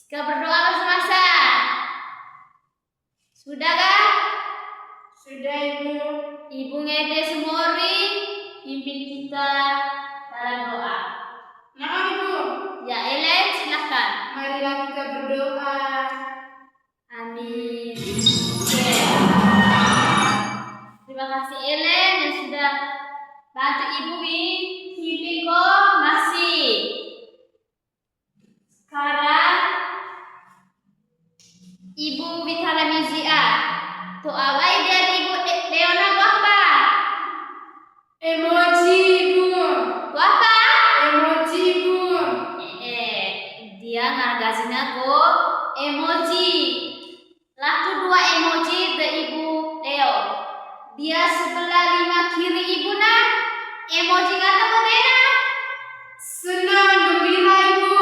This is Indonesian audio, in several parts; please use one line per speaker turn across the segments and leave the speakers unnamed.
Kita berdoa semasa. Sudah kah?
Sudah, Ibu.
Ibu Ngede Semori pimpin kita dalam doa.
Nah, Ibu.
Ya, Ellen silahkan.
Marilah kita berdoa.
Amin. Terima kasih Ellen yang sudah bantu Ibu pimpin masih. Sekarang Ibu Vitala Mizia. Doa dari Ibu Leona apa?
Emoji, Ibu.
Apa?
Emoji, Ibu.
Dia ngargasin aku emoji. Laku 2 emoji dari Ibu Leo. Dia sebelah 5 kiri Ibu nah. Emoji kata bedena.
Senang, gembira, Ibu.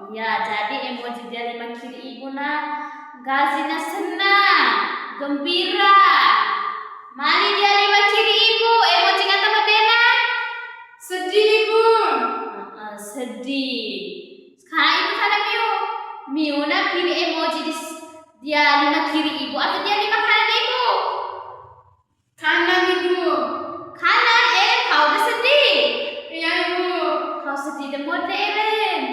Ya, jadi emoji dia 5 kiri Ibu nah. Gazina senang, gembira. Mali dia 5 kiri Ibu. Emoji kata bedena.
Sedih, Ibu.
Sedih. Sekarang Ibu sana Miu. Miu nah pilih emoji dia 5 kiri Ibu atau dia 5 kanan Ibu?
Kanan, Ibu.
Kanan, kau udah sedih.
Iya, Ibu.
Kau sedih demode Ellen.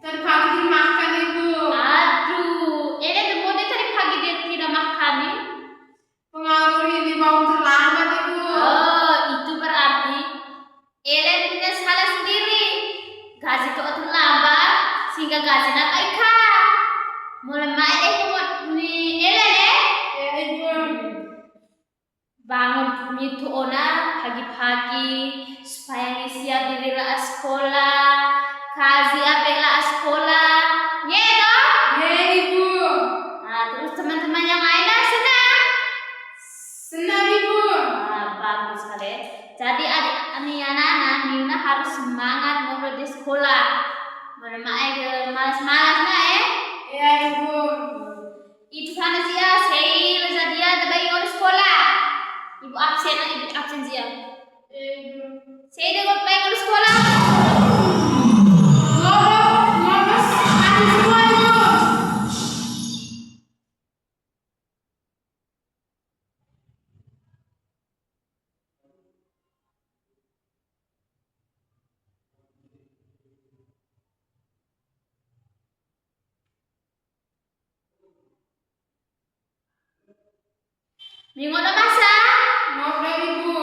Tadi pagi dimakan, Ibu.
Aduh, Ellen demode tadi pagi dia tidak makan nih.
Pengaruh ini bangun terlambat, Ibu.
Oh, itu berarti Ellen punya salah sendiri. Gaji kau terlambat sehingga gaji nak ika. Mulai main ni Ellen
Ya, Ibu.
bangun itu ona pagi-pagi supaya siap diri la sekolah, kazi apela sekolah, nyedo.
Ya, Ibu.
Nah, terus teman-teman yang lainnya senang.
Senang, Ibu.
Nah, bagus sekali. Jadi adik anak-anak Nina harus semangat ngobrol di sekolah. Mulai malas-malas nah
Ya, Ibu.
Ibu sana dia, saya rasa dia terbaik ngurus sekolah. Ibu absen dia.
Ya, Ibu.
Saya dia baik ngurus sekolah.
Ngurus adik semua, Ibu.
Minggu masak.
Ngobrol, Ibu.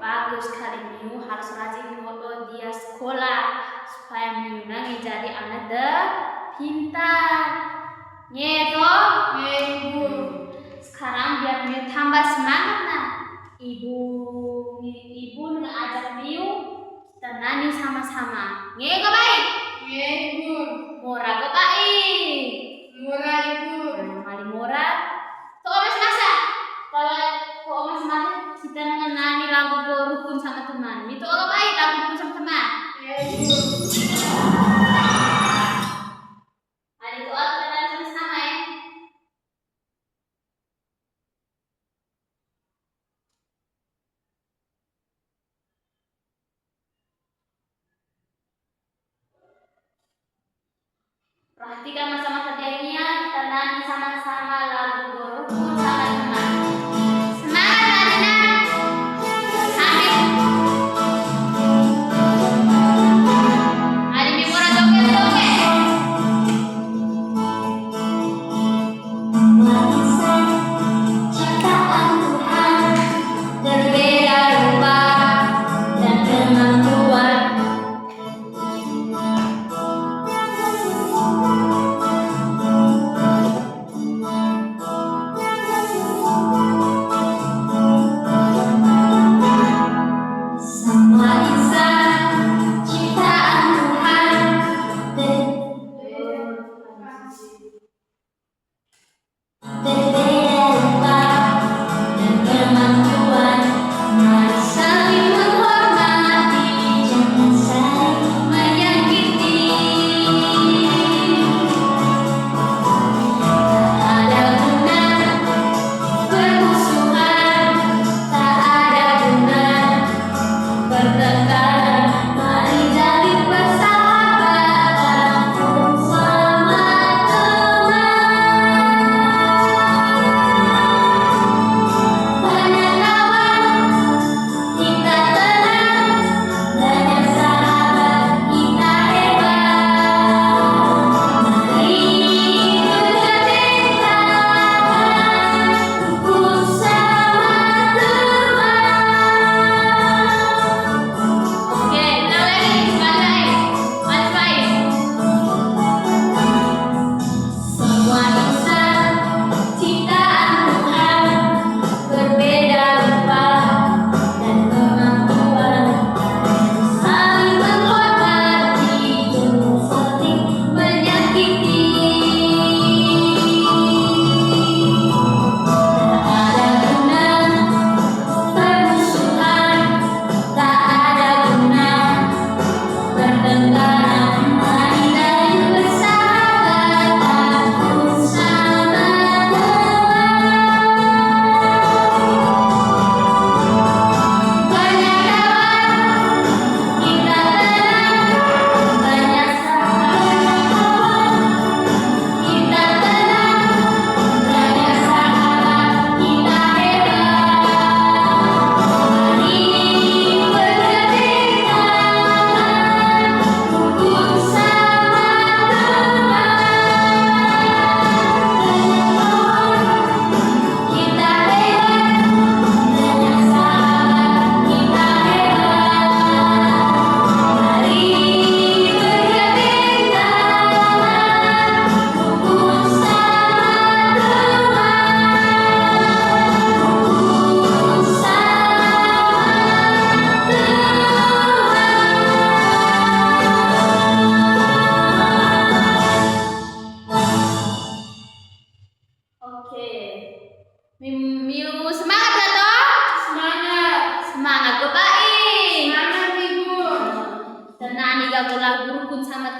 Bagus sekali Miu harus rajin ngobrol dia sekolah supaya Miu nanti jadi anak pintar. Nyeto.
Ya, Ibu.
Sekarang biar Miu tambah semangat nah. Ibu ngajak Miu kita nyanyi sama-sama. Nge baik.
Ya, Ibu.
Mora ke baik.
Murah, Ibu.
Mali mora. Tuh mas masak. Kalau mas masak kita nyanyi lagu rukun sama teman. Itu orang baik lagu rukun sama teman.
Ya, Ibu.
Ada doa kita nyanyi sama-sama ya. Perhatikan masa-masa dirinya kita nyanyi sama-sama lagu rukun sama teman. Semangat Nadina. Amin. Hari ini murah joget-joget.
Manusia ciptaan Tuhan berbeda rupa dan kemampuan.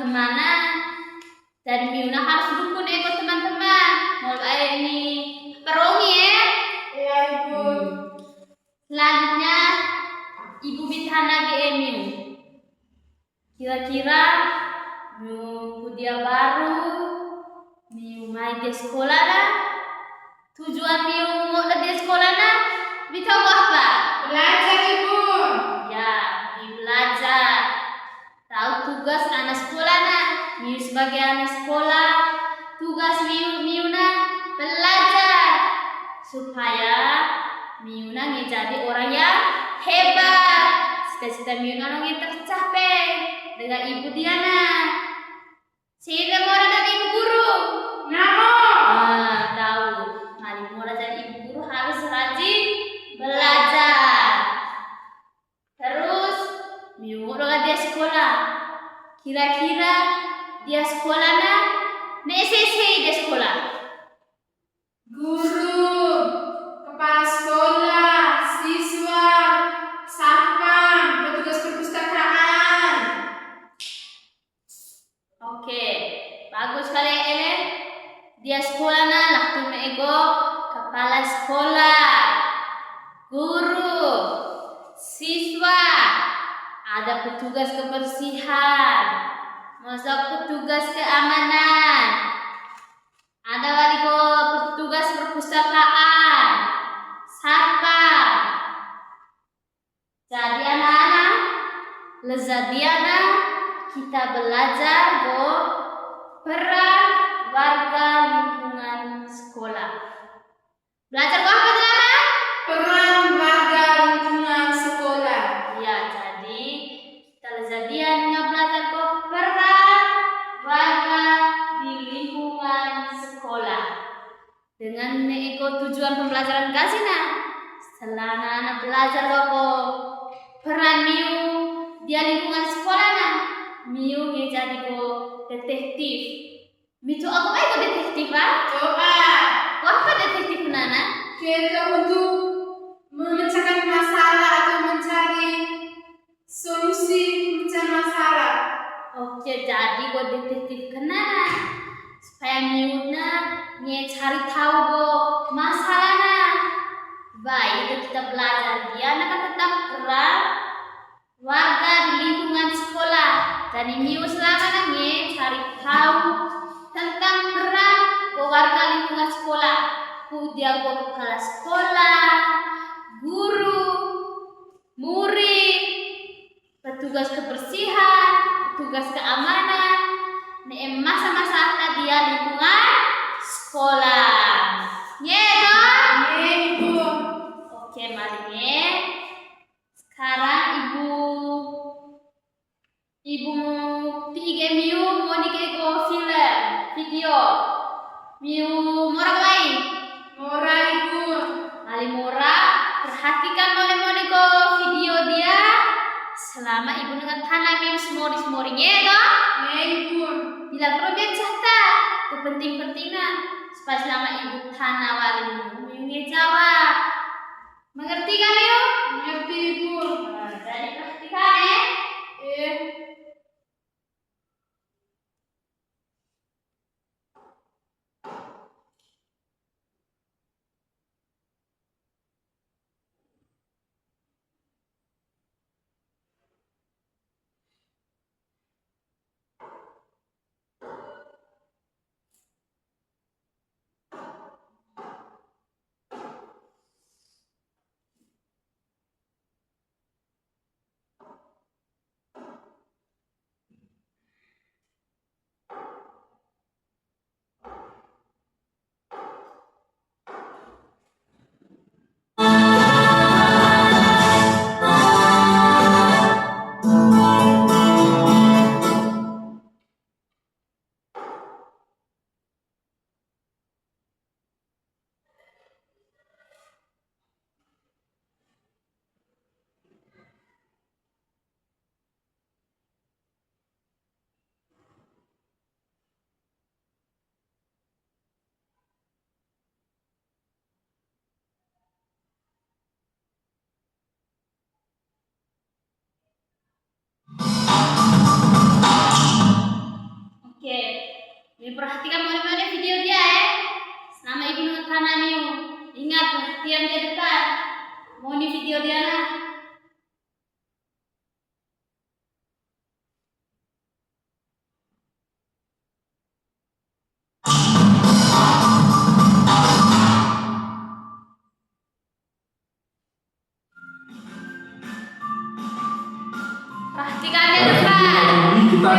teman-temanan. Dan Miuna harus rukun teman-teman. Mulai ini perongi ya.
Iya, Ibu.
Selanjutnya Ibu Bithana Miu. Kira-kira Miu kuliah baru, Miu main di sekolah dah. Tujuan Miu mau di sekolah dah, tahu apa?
Belajar, Ibu.
Ya, belajar. Tahu tugas anak sekolah nak. Miu sebagai anak sekolah, tugas Miuna belajar supaya Miuna jadi orang yang hebat. Cita-cita Miuna yang tercapai dengan Ibu Diana. Sehingga mau jadi ibu guru. Tahu. Mari mau jadi ibu guru harus rajin belajar. Terus Miu dia sekolah. Kira-kira dia sekolah nak? Dia sekolah.
Guru, kepala sekolah, siswa, satpam, petugas perpustakaan.
Oke, bagus sekali Ellen. Dia sekolah nak, waktu ego kepala sekolah, guru, siswa, ada petugas kebersihan, masuk petugas keamanan, ada waligo petugas perpustakaan, satpam. Jadi anak-anak, lezadiana kita belajar peran warga lingkungan sekolah. Belajar apa anak?
Peran warga lingkungan sekolah.
Ya, jadi kita lezadian belajar peran warga di lingkungan sekolah. Dengan tujuan pembelajaran kasihna. Setelah anak-anak belajar peran Miu dia lingkungan sekolah nah. Miu jadi detektif. Miu aku detektif ah?
Coba
Apa detektif nana?
kita untuk memecahkan masalah atau mencari solusi pemecahan masalah.
Oke, jadi detektif kenana supaya Miuna cari tahu masalahnya. Baik, itu kita belajar dia akan tetap peran warga di lingkungan sekolah. Jadi Miu selama cari tahu tentang peran warga lingkungan sekolah. Dia kepala sekolah, guru, murid, petugas kebersihan, petugas keamanan. Masa-masa dia lingkungan sekolah.
Ibu.
Oke, mari sekarang ibu tiga Miu mau film video. Miu murah lain.
Mora, Ibu.
Mari murah, perhatikan boleh video dia selama ibu dengan tanah Miu semori-semorinya toh.
Ibu.
Bila proyek catat, itu penting-pentingnya supaya selama ibu tanah wali Miu jawab. Mengerti kan Miu?
Mengerti, Ibu.
Jadi perhatikan Diperhatikan mulai video dia ya. Nama Ibnu Tanamiu. Ingat perhatian dia dekat. Mau di video dia nah. Perhatikan dia dekat.
Kita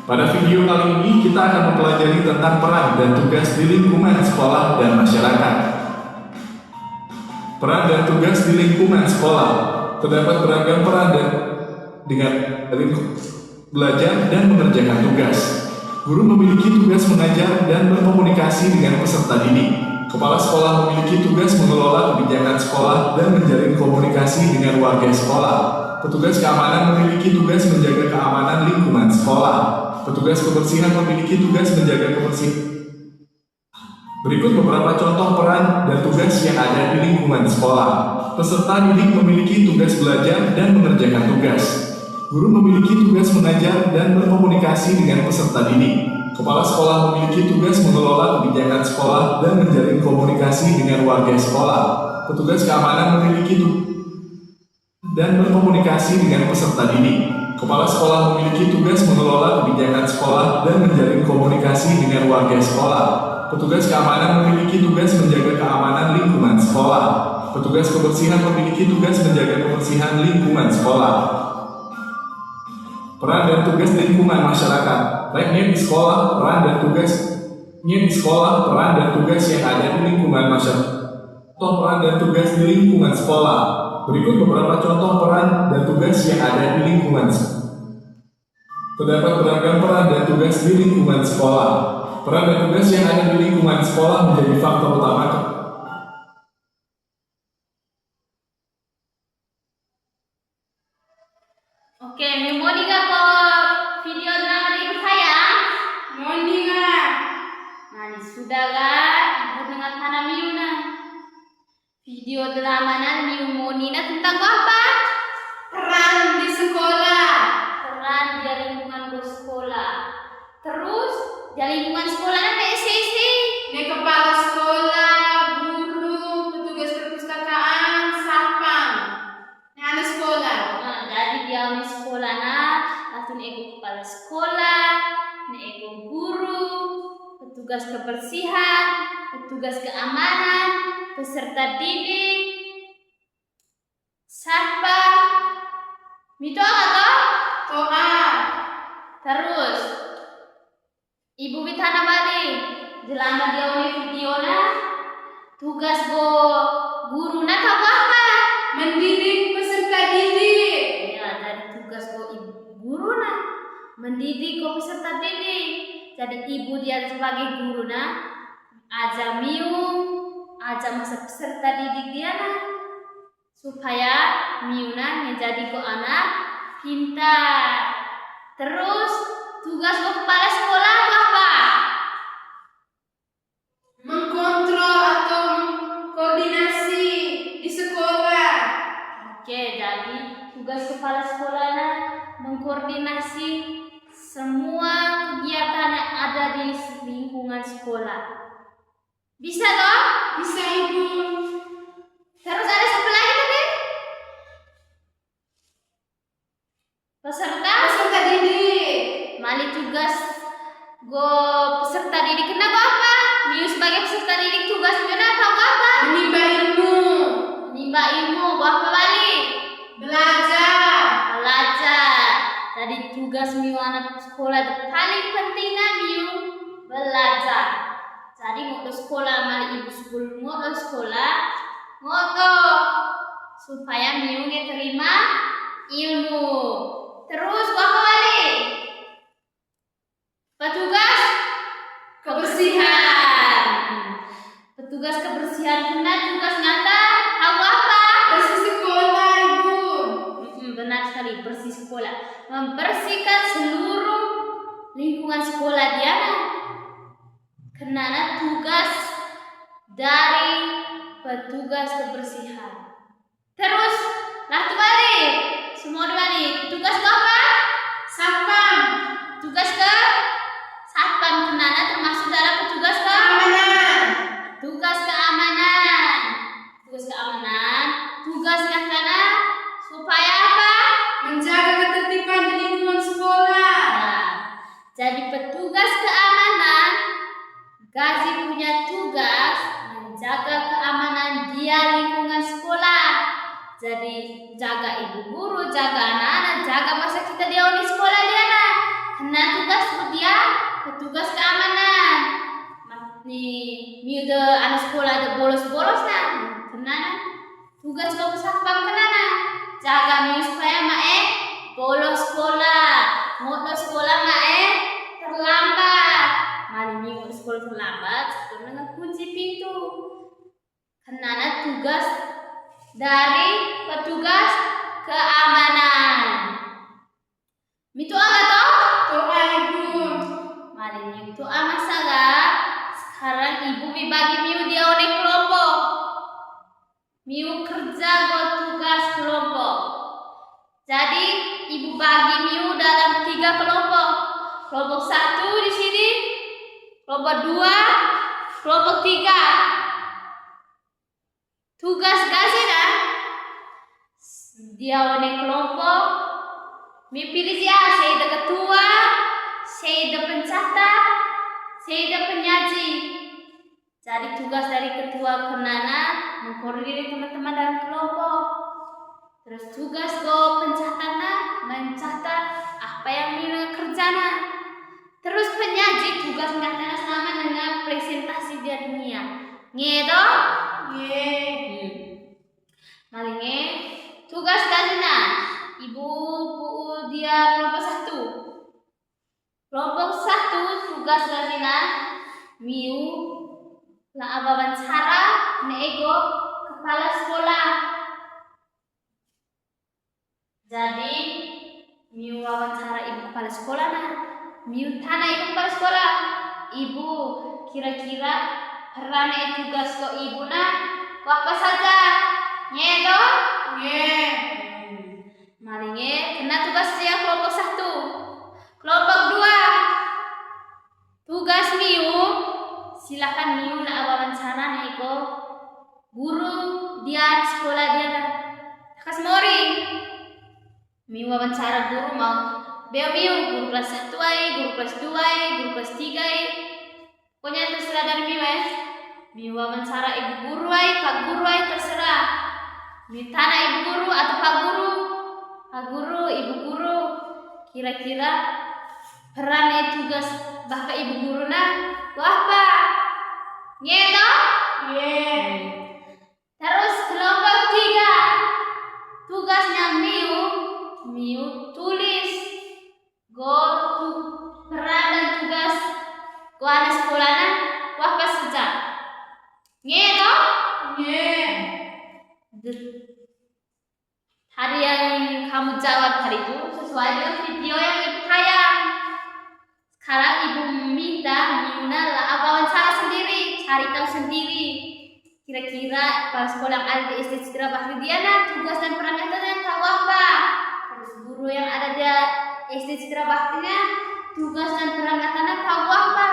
Pada video kali ini kita akan mempelajari tentang peran dan tugas di lingkungan sekolah dan masyarakat. Peran dan tugas di lingkungan sekolah. Terdapat beragam peran dengan belajar dan mengerjakan tugas. Guru memiliki tugas mengajar dan berkomunikasi dengan peserta didik. Kepala sekolah memiliki tugas mengelola kebijakan sekolah dan menjalin komunikasi dengan warga sekolah. Petugas keamanan memiliki tugas menjaga keamanan lingkungan sekolah. Petugas kebersihan memiliki tugas menjaga kebersihan. Berikut beberapa contoh peran dan tugas yang ada di lingkungan sekolah. Peserta didik memiliki tugas belajar dan mengerjakan tugas. Guru memiliki tugas mengajar dan berkomunikasi dengan peserta didik. Kepala sekolah memiliki tugas mengelola kebijakan sekolah dan menjalin komunikasi dengan warga sekolah. Petugas keamanan memiliki tugas dan berkomunikasi dengan peserta didik. Kepala sekolah memiliki tugas mengelola kebijakan sekolah dan menjalin komunikasi dengan warga sekolah. Petugas keamanan memiliki tugas menjaga keamanan lingkungan sekolah. Petugas kebersihan memiliki tugas menjaga kebersihan lingkungan sekolah. Peran dan tugas lingkungan masyarakat. Baiknya di sekolah, peran dan tugasnya di sekolah, peran dan tugas yang ada di lingkungan masyarakat. Contoh peran dan tugas di lingkungan sekolah. Berikut beberapa contoh peran dan tugas yang ada di lingkungan sekolah. Terdapat beragam peran dan tugas di lingkungan sekolah. Peran dan tugas yang ada di lingkungan sekolah menjadi faktor utama.
Oke, mau nggak kok video drama di saya?
Mondi nggak?
Nah, ini sudah kan Ibu dengan Hana Miuna. Video drama Miu Monina tentang apa?
Peran di sekolah.
Peran di lingkungan sekolah. Terus di lingkungan sekolah nanti sisi.
Nih kepala sekolah, guru, petugas perpustakaan, satpam. Nih anak sekolah.
Nah, jadi dia di sekolah nah, langsung ego kepala sekolah, ego guru, petugas kebersihan, petugas keamanan, peserta didik, satpam, itu apa toh?
Toa.
Terus Ibu Withana Badi jelama dia oleh video nah tugas guru nah tahu apa?
Mendidik peserta didik.
Ya, dari tugas ibu guru nah mendidik peserta didik. Jadi ibu dia sebagai guru nah aja aja masa peserta didik dia nah supaya miuna menjadi anak pintar. Terus tugas kepala sekolah apa?
Mengkontrol atau koordinasi di sekolah.
Oke, jadi tugas kepala sekolah nah mengkoordinasi semua kegiatan yang ada di lingkungan sekolah. Bisa toh?
Bisa ibu.
Terus ada satu lagi tadi? Peserta
didik.
mali tugas peserta didik kenapa apa? Miu sebagai peserta didik tugas kenapa apa?
Menimba ilmu.
Menimba ilmu apa balik?
Belajar.
Jadi tugas Miu anak sekolah itu paling penting nah Miu belajar. Jadi mau sekolah mali ibu sebelum mau sekolah supaya Miu terima ilmu. Terus apa balik? Petugas kebersihan. Petugas kebersihan benar tugas nyata tahu apa?
Bersih sekolah ibu.
Benar sekali, bersih sekolah. Membersihkan seluruh lingkungan sekolah dia. Karena tugas dari petugas kebersihan. Terus lah balik, semua dibalik. Tugas ke apa?
Satpam.
Tugas ke satpam kenana termasuk dalam petugas ke
Keamanan.
tugas keamanan. Tugas keamanan, tugasnya karena supaya apa?
Menjaga ketertiban di lingkungan sekolah.
Nah, jadi petugas keamanan Gazi punya tugas menjaga keamanan dia lingkungan sekolah. Jadi jaga ibu guru, jaga anak-anak, jaga masa kita dia di sekolah dia nak. Kena tugas dia petugas keamanan. Ni de anak sekolah de bolos-bolos nah. Kena tugas kau satpam kena nah. Jaga supaya bolos sekolah, mau sekolah terlambat. Mari minggu sekolah terlambat, sekolah dengan kunci pintu. Kenana tugas dari petugas keamanan. Mitu apa toh?
Doa ibu.
Mari minggu ama salah. Sekarang ibu bagi miu dia oleh kelompok. Miu kerja buat tugas kelompok. Jadi ibu bagi miu dalam 3 kelompok. Kelompok 1 di sini, kelompok 2, kelompok 3. Tugas Gazina dia oleh kelompok. Mi pilih dia, saya ada ketua, saya ada pencatat, saya ada penyaji. Jadi tugas dari ketua kenana mengkoordinir teman-teman dalam kelompok. Terus tugas go pencatatan mencatat apa yang mina kerjana. Terus penyaji tugas mencatat sama dengan presentasi dia dunia. Ngedo?
Ye.
Malinge tugas Gazina. Ibu dia kelompok 1. Kelompok 1 tugas Gazina miu lah wawancara nego kepala sekolah. Jadi miu wawancara ibu kepala sekolah nah. Miu tanya ibu kepala sekolah. Ibu kira-kira peran tugas kok ibu nah apa saja? Nyedo?
Ye.
Maringe kena tugas dia kelompok 1. Kelompok 2. Tugas miu silakan miu nak wawancara nego guru dia sekolah dia kas mori. Miu wawancara guru mau miu guru kelas 1 guru kelas 2 guru kelas 3 pokoknya terserah dari miu miu wawancara ibu guru pak guru terserah. Miu tanya ibu guru atau pak guru ibu guru kira-kira peran tugas bapak ibu guru nah apa? Nyeto?
Ye.
Terus kelompok 3 tugasnya miu tulis peran dan tugas anak sekolahnya apa saja. Nyeto?
Ye.
Hari yang kamu jawab hari itu sesuai dengan video yang ibu tayang. Sekarang ibu minta Miuna lah wawancara sendiri, cari tahu sendiri. Kira-kira kepala sekolah yang ada di SD Citra Bakti Diana tugas dan perannya tahu apa? Terus guru yang ada di SD Citra Baktinya tugas dan perannya tahu apa?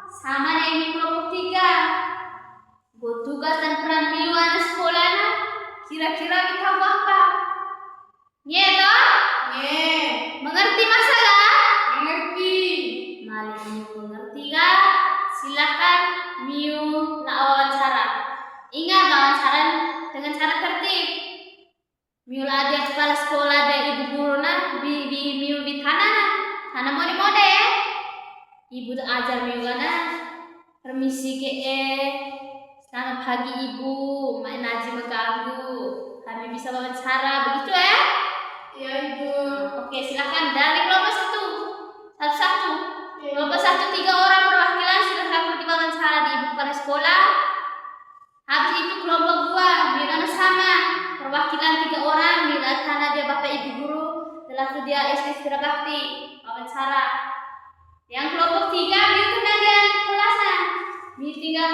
Sama yang di kelompok 3. Tugas dan peran Miuna sekolahnya kira-kira kita tahu apa? Nyeto?
Ye.
Mengerti masalah?
Mengerti.
Mari Miu mengerti kan? Silakan Miu nak wawancara. Ingat wawancara dengan cara tertib. Miu lah dia kepala sekolah dan ibu guru na di Miu di tanah mode. Ibu tu ajar Miu na permisi ke selamat pagi ibu, main Naji mengganggu. Kami bisa wawancara begitu ya?
Ya ibu.
Oke, silakan dari kelompok 1. Satu-satu.
Ya.
Kelompok 1 3 orang perwakilan silakan diwawancara di ibu kepala sekolah. Habis itu kelompok 2 bila sama perwakilan 3 orang bila karena dia bapak ibu guru telah tu dia SD Citra Bakti wawancara. Yang kelompok 3 dia kena dia kelasnya. Dia tinggal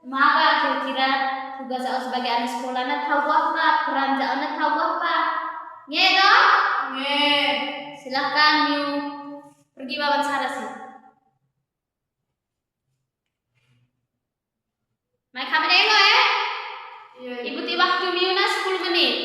maga kira-kira tugas aku sebagai anak sekolah na tahu apa, peran aku na tahu apa. Nge dong?
Nge.
Silahkan Miu pergi wawancara sih. Mai kami nengok ya.
Iya.
Ibu ti waktu Miu na 10 menit.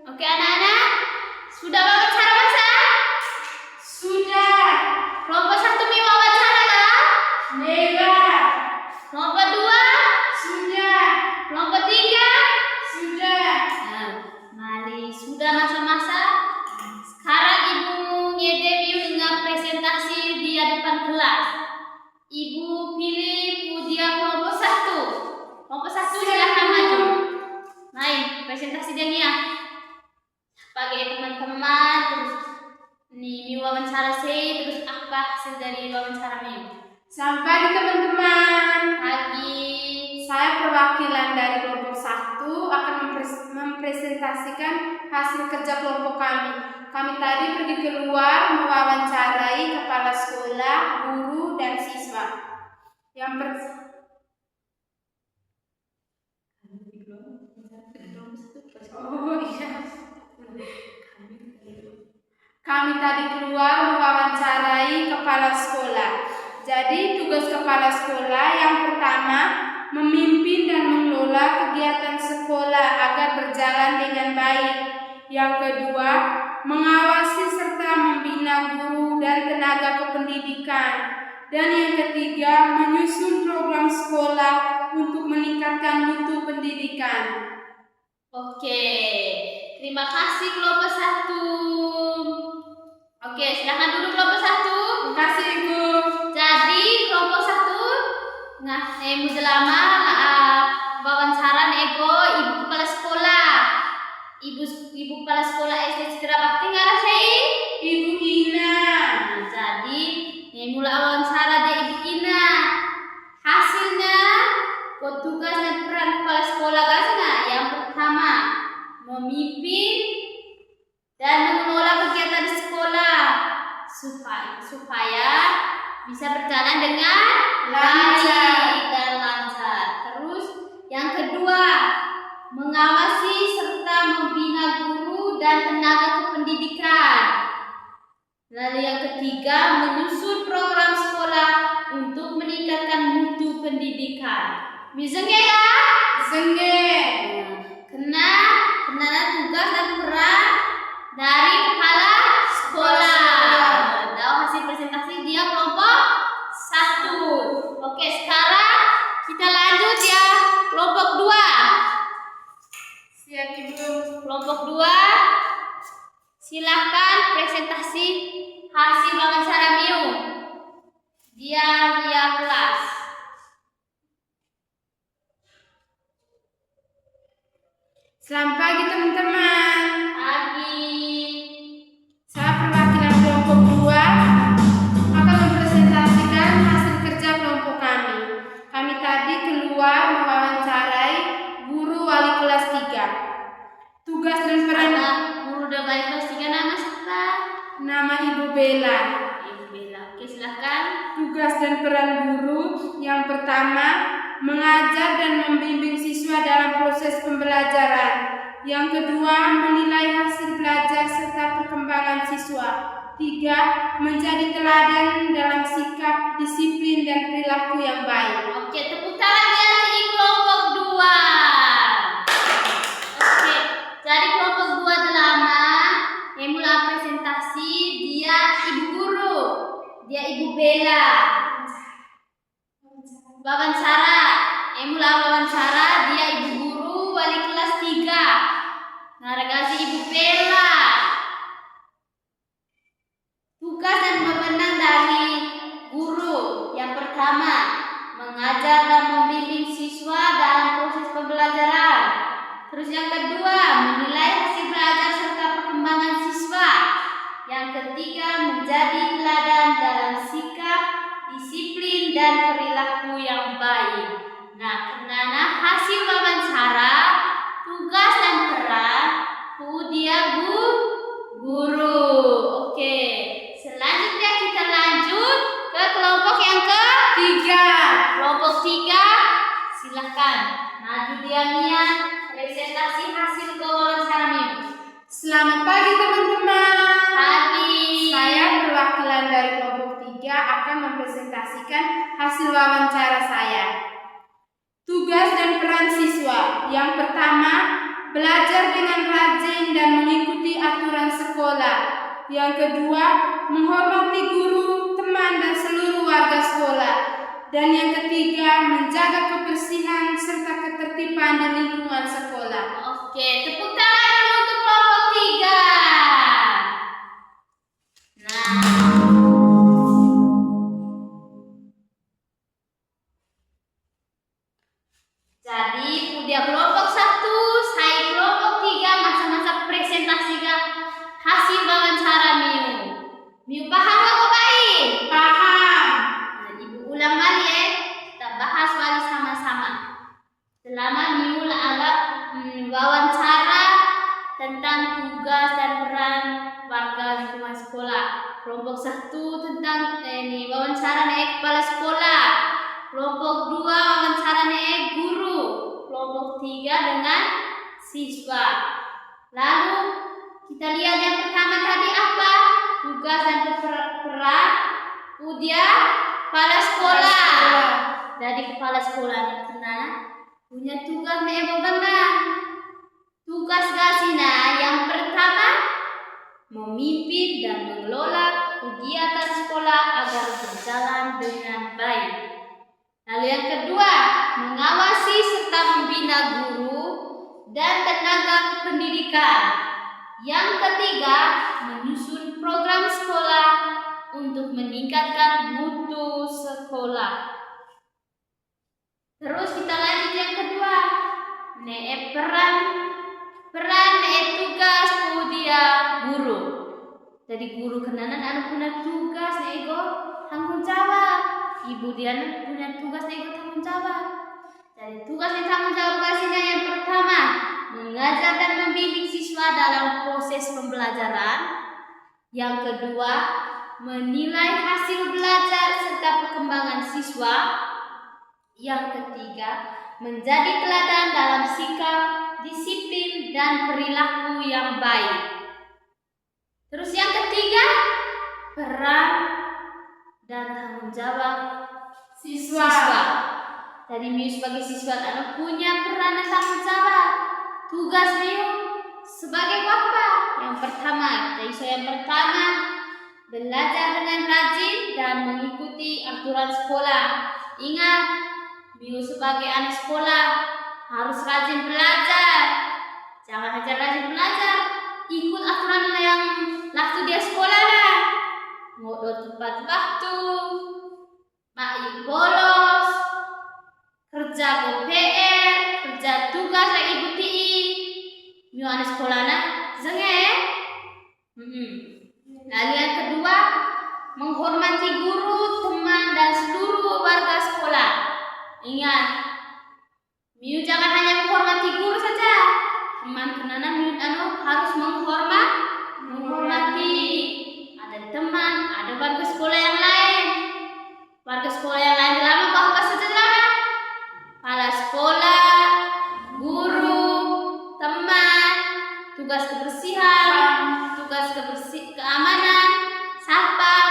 Oke anak-anak, sudah wawancara masa?
Sudah.
Kelompok 1 Miu wawancara lah.
Nega.
Kelompok 2,
Sudah.
kelompok 3.
Sudah.
Nah, mari sudah masa-masa. Sekarang Ibu ngede Miu dengan presentasi di depan kelas. Ibu pilih ujian kelompok 1. Kelompok 1 silahkan maju. Mari presentasi Dania. Pakai teman-teman terus nih Miu wawancara sih terus apa hasil dari wawancara Miu.
Sampai teman-teman.
Pagi.
Saya perwakilan dari kelompok 1 akan mempresentasikan hasil kerja kelompok kami. Kami tadi pergi keluar mewawancarai kepala sekolah, guru, dan siswa. Oh iya. Kami tadi keluar mewawancarai kepala sekolah. Jadi tugas kepala sekolah yang pertama memimpin dan mengelola kegiatan sekolah agar berjalan dengan baik. Yang kedua, mengawasi serta membina guru dan tenaga kependidikan. Dan yang ketiga, menyusun program sekolah untuk meningkatkan mutu pendidikan.
Oke, terima kasih kelompok 1. Oke, silakan duduk kelompok 1.
Terima kasih Ibu.
Jadi kelompok 1 lama wawancara nego ibu kepala sekolah. Ibu kepala sekolah SD Citra Bakti ngarasai
Ibu Ina.
Nah, jadi mulai wawancara deh Ibu Ina. Hasilnya tugas dan peran kepala sekolah gasna yang pertama memimpin dan mengelola kegiatan di sekolah supaya bisa berjalan dengan
Lancar.
baik dan lancar. Terus yang kedua mengawasi serta membina guru dan tenaga kependidikan. Lalu yang ketiga menyusun program sekolah untuk meningkatkan mutu pendidikan. Misalnya ya,
Zenge.
kenal tugas dan peran dari kepala sekolah. Tahu hasil presentasi dia kelompok 1. Oke, sekarang kita lanjut ya kelompok 2.
Siap Ibu.
Kelompok 2, silahkan presentasi hasil wawancara Miu. Dia kelas.
Selamat pagi teman-teman.
Pagi.
Saya perwakilan kelompok 2 akan mempresentasikan hasil kerja kelompok kami. Kami tadi keluar mewawancarai guru wali kelas 3. Tugas dan peran
Guru dan wali kelas 3 nama siapa?
nama Ibu Bella.
Ibu Bella. Oke, silahkan.
Tugas dan peran guru yang pertama mengajar dan membimbing siswa dalam proses pembelajaran. Yang kedua, menilai hasil belajar serta perkembangan siswa. 3. Menjadi teladan dalam sikap, disiplin, dan perilaku yang baik.
Oke, tepuk tangan ya di kelompok 2. Oke, jadi kelompok 2 lama yang mulai presentasi dia ibu guru. Dia Ibu Bella. Wawancara. Yang mulai wawancara dia ibu guru wali kelas 3. Naragasi Ibu Bella. Tugas dan wewenang dari guru yang pertama mengajar dan Damian presentasi hasil wawancara Miu.
Selamat pagi teman-teman.
Pagi.
Saya perwakilan dari kelompok 3 akan mempresentasikan hasil wawancara saya. Tugas dan peran siswa. Yang pertama, belajar dengan rajin dan mengikuti aturan sekolah. Yang kedua, menghormati guru, teman, dan seluruh warga sekolah. Dan yang ketiga, menjaga kebersihan serta ketertiban di lingkungan sekolah.
Oke, tepuk tangan dulu untuk kelompok 3. Nah, jadi udah kelompok 1, saya kelompok 3 masa-masa presentasikan hasil wawancara Miu. Miu paham gak kok baik?
Paham.
Nah, Ibu ulang balik ya. Kita bahas balik sama-sama. Selama Miu agak wawancara tentang tugas dan peran warga lingkungan sekolah. Kelompok 1 tentang wawancara kepala sekolah. Kelompok 2 wawancara guru. Kelompok 3 dengan siswa. Lalu kita lihat yang pertama tadi apa? Tugas dan peran udah kepala sekolah. Dari kepala sekolah karena punya tugas benar. Tugas gasina yang pertama memimpin dan mengelola kegiatan sekolah agar berjalan dengan baik. Lalu yang kedua, mengawasi serta membina guru dan tenaga pendidikan. Yang ketiga, menyusun program sekolah untuk meningkatkan mutu sekolah. Terus kita lanjut yang kedua, peran tugas dia guru. Jadi guru kenanan anu punya tugas nego tanggung jawab. Ibu dia punya tugas nego tanggung jawab. Jadi tugas dan tanggung jawab kasihnya yang pertama, mengajar dan membimbing siswa dalam proses pembelajaran. Yang kedua, menilai hasil belajar serta perkembangan siswa. Yang ketiga, menjadi teladan dalam sikap, disiplin, dan perilaku yang baik. Terus yang ketiga, peran dan tanggung jawab siswa. Tadi Miu sebagai siswa punya peran dan tanggung jawab. Tugas Miu sebagai apa? Yang pertama, belajar dengan rajin dan mengikuti aturan sekolah. Ingat, Miu sebagai anak sekolah harus rajin belajar. Jangan hanya rajin belajar, ikut aturan yang waktu dia sekolah lah. Ngodot tepat waktu, mak bolos, kerja PR, kerja tugas yang ibu TI. Miu anak sekolah nak zenge. Lalu yang kedua, menghormati guru, teman, dan seluruh warga sekolah. Ingat, Miu jangan hanya menghormati guru saja. Teman kenana Miu harus menghormati. Ada teman, ada warga sekolah yang lain. Warga sekolah yang lain lama apa saja lama? Kepala sekolah, guru, teman, tugas kebersihan, keamanan, satpam.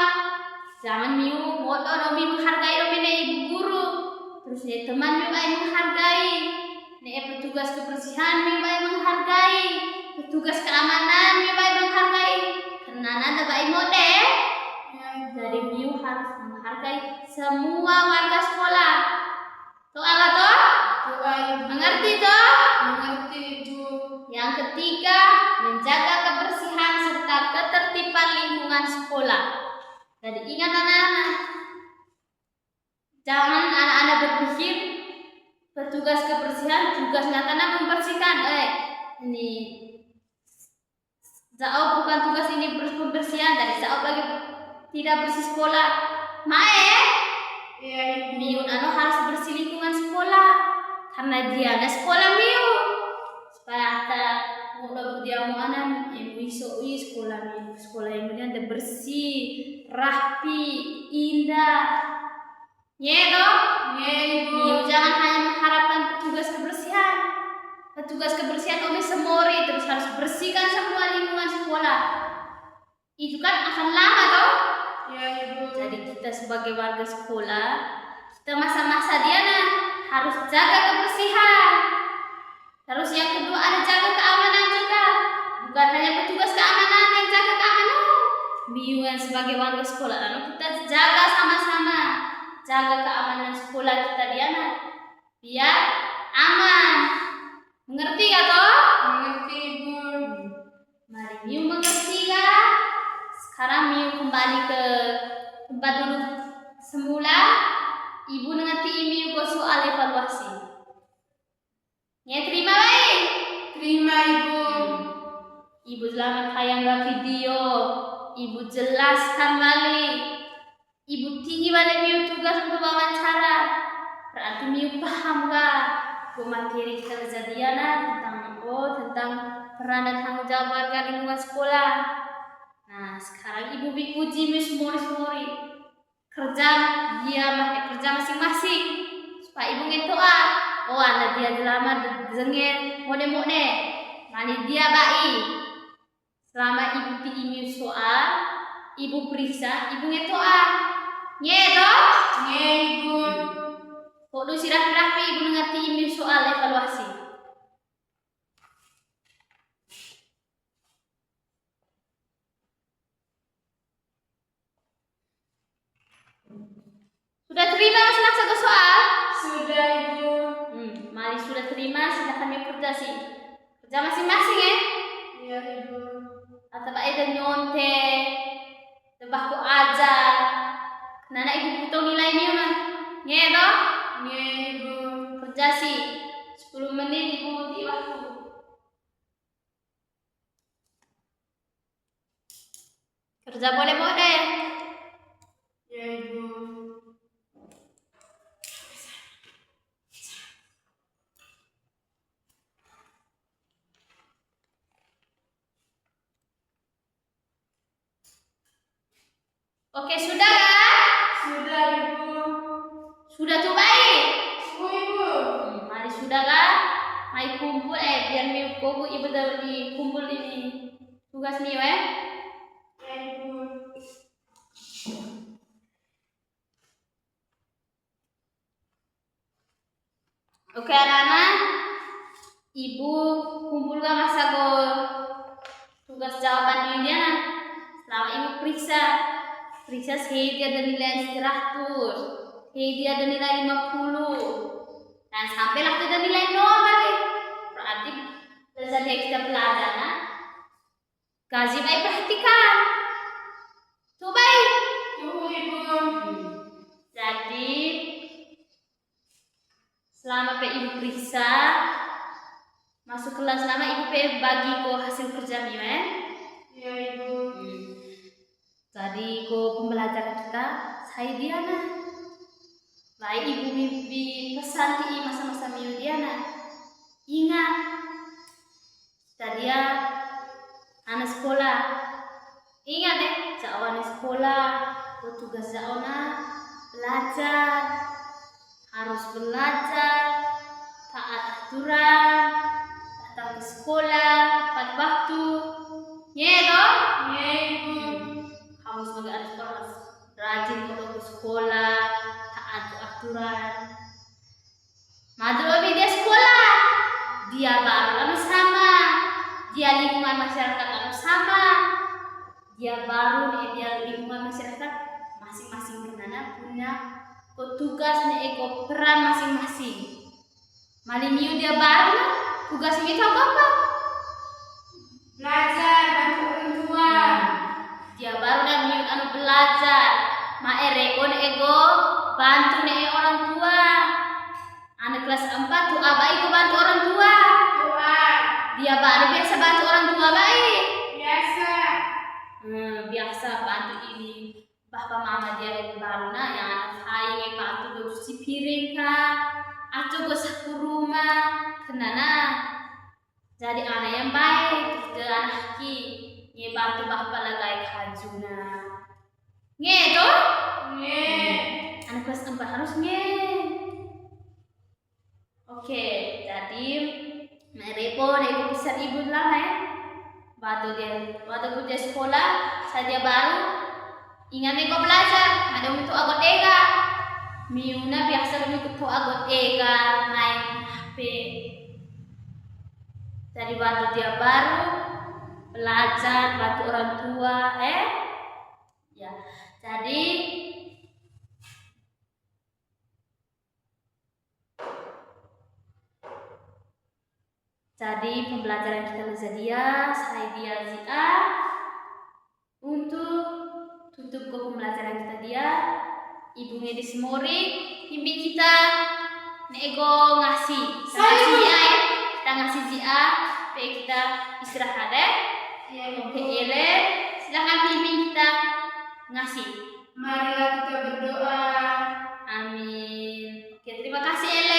Jangan Miu Miu menghargai ibu guru. Terus teman Miu menghargai. Petugas kebersihan Miu menghargai. Petugas keamanan Miu menghargai. Karena ada baik mode. Jadi Miu harus menghargai semua warga sekolah. Tuh apa toh? Mengerti toh?
Mengerti Ibu.
Yang ketiga, menjaga kebersihan serta ketertiban lingkungan sekolah. Jadi ingat anak-anak, jangan anak-anak berpikir petugas kebersihan tugasnya karena membersihkan. Ini jauh bukan tugas ini pembersihan dari jauh bagi tidak bersih sekolah. Miu harus bersih lingkungan sekolah karena dia ada sekolah Miu supaya dia mau anak sekolah yang ada bersih, rapi, indah. Miu jangan hanya mengharapkan petugas kebersihan, petugas kebersihan Ome Semori, terus harus bersihkan semua lingkungan sekolah. Itu kan akan lama toh.
Ya Ibu.
Jadi kita sebagai warga sekolah, kita masa-masa Diana harus jaga kebersihan. Terus yang kedua ada jaga keamanan juga. Bukan hanya petugas keamanan yang jaga keamanan. Miu yang sebagai warga sekolah, lalu kita jaga sama-sama. Jaga keamanan sekolah kita Diana. Biar aman. Mengerti gak toh?
Mengerti Ibu.
Mari Miu mengerti gak? Sekarang Miu kembali ke tempat duduk semula. Ibu ngerti Miu ke soal evaluasi. Ya terima baik.
Terima Ibu.
Ibu selamat tayang video. Ibu jelaskan balik. Ibu tinggi balik Miu tugas untuk wawancara. Berarti Miu paham gak? Materi kerja Diana tentang peran dan tanggung jawab warga lingkungan sekolah. Nah, sekarang Ibu uji Semori kerja kerja masing-masing supaya Ibu ngetoa. Oh, anak dia jelama zengen mode mani dia bai. Selama Ibu tinggi soal, Ibu periksa, Ibu ngetoa. Nyeto?
Nge Ibu.
Kok si rapi-rapi Ibu ngerti email soal evaluasi. Sudah terima masing-masing satu soal?
Sudah Ibu.
Mari sudah terima, silahkan yuk kerja sih. Kerja masing-masing ya.
Iya Ibu.
Atau Pak Eda nyonte, tebak ku ajar. Nana Ibu butuh nilai nih mah. Ngedo?
Nge Ibu.
Kerja sih 10 menit Ibu di waktu. Kerja boleh-boleh.
Ya Ibu.
Oke, sudah kan?
Sudah Ibu.
Sudah tuh baik.
Oh Ibu.
Mari sudah kan? Mari kumpul biar Miu kogu Ibu dapat dikumpul ini tugas Miu
Ya Ibu.
Oke anak-anak, Ibu kumpulkan masa go tugas jawaban ini dia. Selama Ibu periksa sih dia ada nilai 100, dia ada nilai 50, dan sampai lah ada nilai 0 lagi. Berarti belajar kita pelajaran, gaji baik perhatikan. Tuh baik.
Tuh Ibu.
Jadi selama Ibu periksa masuk kelas, selama Ibu bagi ko hasil kerja Miu ya.
Ya Ibu.
Jadi ko pembelajaran kita saya Diana. Baik Ibu mimpi pesan di masa-masa Miu Diana. Ingat, tadi ya anak sekolah. Ingat deh, anak sekolah, tugas anak belajar, harus belajar, taat aturan, datang ke sekolah tepat waktu. Ya toh?
Ya Ibu.
Kamu sebagai anak sekolah harus rajin ke sekolah, taat aturan. Madro dia sekolah, dia baru sama, dia lingkungan masyarakat sama, dia baru dia lingkungan masyarakat masing-masing kenana punya tugas ego peran masing-masing. Mali Miu dia baru, tugasnya itu apa?
Belajar bantu orang tua.
Dia baru dan Miu belajar. Maereko ego bantu orang tua. Anak kelas 4 tuh abai ku bantu orang tua.
Doa.
Dia baru biasa bantu orang tua baik.
Biasa.
Biasa bantu ini. Bapak mama dia yang baru yang anak saya yang bantu gue cuci piring kah, atau gue sapu rumah, kenana. Jadi anak yang baik, ke anak ki, yang bantu bapak lagai kajuna. Nge tuh?
Nge.
Anak kelas 4 harus nge. Oke, jadi Repo, nego pesan ibu lah waktu dia sekolah, saja baru ingat nego belajar, ada untuk agot ega. Miuna biasa demi kutu agot ega main HP. Jadi waktu dia baru belajar, waktu orang tua, ya. Jadi pembelajaran kita Zadia, saya dia Zia untuk tutup ke pembelajaran kita dia. Ibu Ngedis Mori pimpin kita nego ngasih Zia kita ngasih Zia supaya kita istirahat Oke Ele silakan pimpin kita ngasih.
Marilah kita berdoa.
Amin. Oke terima kasih Ele.